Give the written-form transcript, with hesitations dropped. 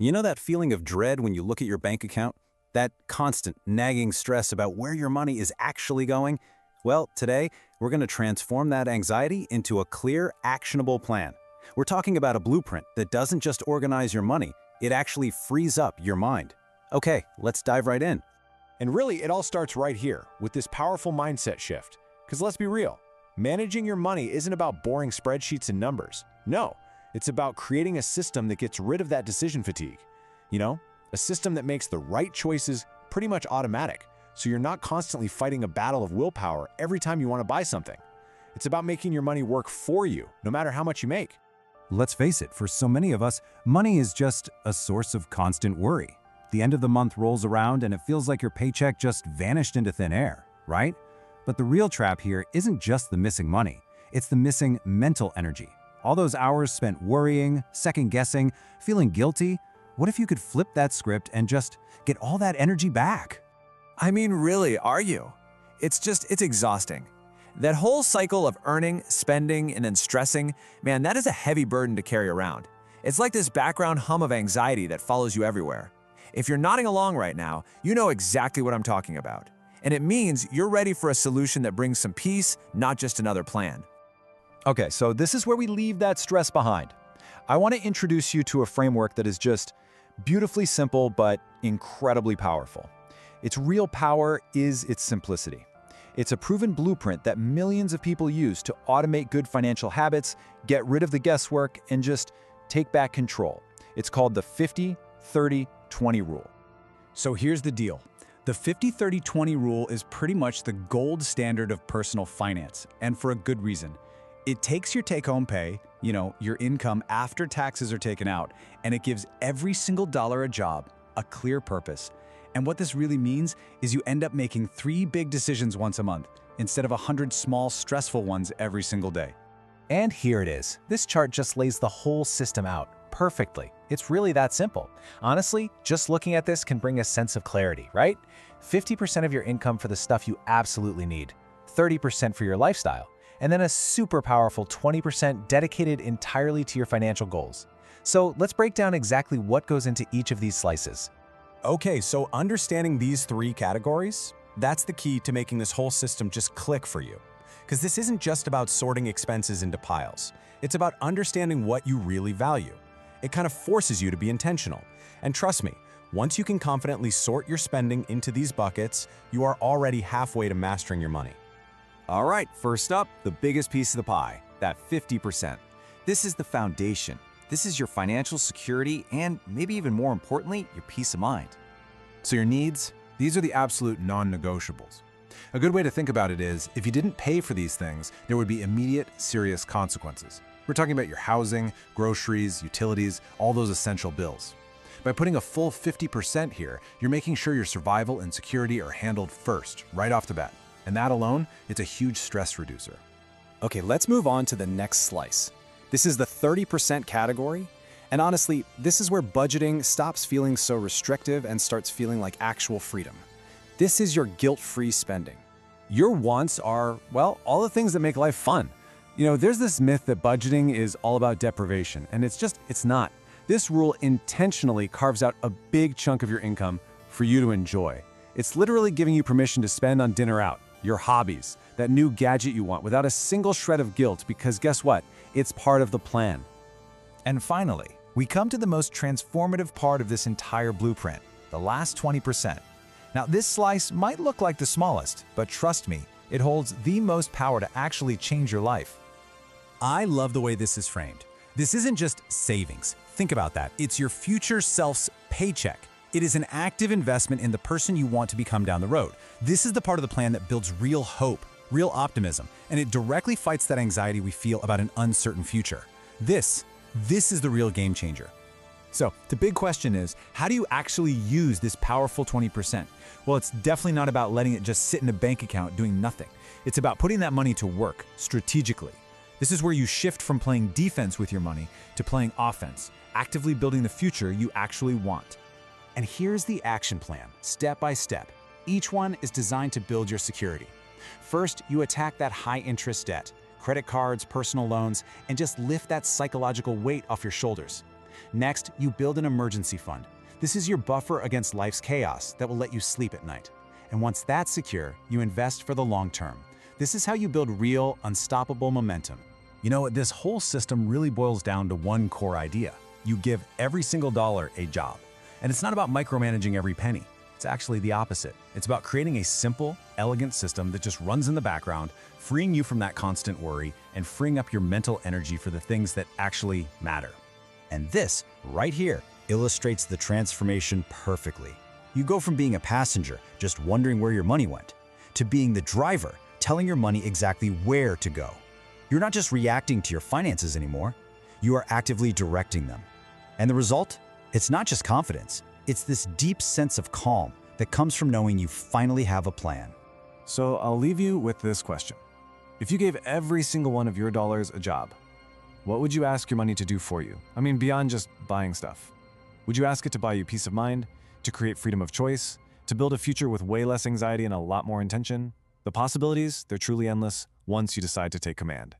You know that feeling of dread when you look at your bank account? That constant, nagging stress about where your money is actually going? Well, today, we're going to transform that anxiety into a clear, actionable plan. We're talking about a blueprint that doesn't just organize your money, it actually frees up your mind. Okay, let's dive right in. And really, it all starts right here with this powerful mindset shift. Because let's be real, managing your money isn't about boring spreadsheets and numbers. No, it's about creating a system that gets rid of that decision fatigue. A system that makes the right choices pretty much automatic, so you're not constantly fighting a battle of willpower every time you want to buy something. It's about making your money work for you, no matter how much you make. Let's face it, for so many of us, money is just a source of constant worry. The end of the month rolls around and it feels like your paycheck just vanished into thin air, right? But the real trap here isn't just the missing money, it's the missing mental energy. All those hours spent worrying, second-guessing, feeling guilty. What if you could flip that script and just get all that energy back? I mean, really, are you? It's exhausting. That whole cycle of earning, spending, and then stressing, man, that is a heavy burden to carry around. It's like this background hum of anxiety that follows you everywhere. If you're nodding along right now, you know exactly what I'm talking about. And it means you're ready for a solution that brings some peace, not just another plan. Okay, so this is where we leave that stress behind. I want to introduce you to a framework that is just beautifully simple but incredibly powerful. Its real power is its simplicity. It's a proven blueprint that millions of people use to automate good financial habits, get rid of the guesswork, and just take back control. It's called the 50-30-20 rule. So here's the deal. The 50-30-20 rule is pretty much the gold standard of personal finance, and for a good reason. It takes your take-home pay, your income after taxes are taken out, and it gives every single dollar a job, a clear purpose. And what this really means is you end up making 3 big decisions once a month, instead of 100 small, stressful ones every single day. And here it is. This chart just lays the whole system out perfectly. It's really that simple. Honestly, just looking at this can bring a sense of clarity, right? 50% of your income for the stuff you absolutely need, 30% for your lifestyle, and then a super powerful 20% dedicated entirely to your financial goals. So let's break down exactly what goes into each of these slices. Okay, so understanding these 3 categories, that's the key to making this whole system just click for you. Because this isn't just about sorting expenses into piles. It's about understanding what you really value. It kind of forces you to be intentional. And trust me, once you can confidently sort your spending into these buckets, you are already halfway to mastering your money. All right, first up, the biggest piece of the pie, that 50%. This is the foundation. This is your financial security and, maybe even more importantly, your peace of mind. So your needs, these are the absolute non-negotiables. A good way to think about it is, if you didn't pay for these things, there would be immediate, serious consequences. We're talking about your housing, groceries, utilities, all those essential bills. By putting a full 50% here, you're making sure your survival and security are handled first, right off the bat. And that alone, it's a huge stress reducer. Okay, let's move on to the next slice. This is the 30% category, and honestly, this is where budgeting stops feeling so restrictive and starts feeling like actual freedom. This is your guilt-free spending. Your wants are, well, all the things that make life fun. There's this myth that budgeting is all about deprivation, and it's not. This rule intentionally carves out a big chunk of your income for you to enjoy. It's literally giving you permission to spend on dinner out, your hobbies, that new gadget you want without a single shred of guilt, because guess what? It's part of the plan. And finally, we come to the most transformative part of this entire blueprint, the last 20%. Now, this slice might look like the smallest, but trust me, it holds the most power to actually change your life. I love the way this is framed. This isn't just savings. Think about that. It's your future self's paycheck. It is an active investment in the person you want to become down the road. This is the part of the plan that builds real hope, real optimism, and it directly fights that anxiety we feel about an uncertain future. This is the real game changer. So the big question is, how do you actually use this powerful 20%? Well, it's definitely not about letting it just sit in a bank account doing nothing. It's about putting that money to work strategically. This is where you shift from playing defense with your money to playing offense, actively building the future you actually want. And here's the action plan, step by step. Each one is designed to build your security. First, you attack that high-interest debt, credit cards, personal loans, and just lift that psychological weight off your shoulders. Next, you build an emergency fund. This is your buffer against life's chaos that will let you sleep at night. And once that's secure, you invest for the long term. This is how you build real, unstoppable momentum. You know, this whole system really boils down to one core idea. You give every single dollar a job. And it's not about micromanaging every penny. It's actually the opposite. It's about creating a simple, elegant system that just runs in the background, freeing you from that constant worry and freeing up your mental energy for the things that actually matter. And this, right here, illustrates the transformation perfectly. You go from being a passenger, just wondering where your money went, to being the driver, telling your money exactly where to go. You're not just reacting to your finances anymore, you are actively directing them. And the result? It's not just confidence, it's this deep sense of calm that comes from knowing you finally have a plan. So I'll leave you with this question. If you gave every single one of your dollars a job, what would you ask your money to do for you? I mean, beyond just buying stuff. Would you ask it to buy you peace of mind, to create freedom of choice, to build a future with way less anxiety and a lot more intention? The possibilities, they're truly endless once you decide to take command.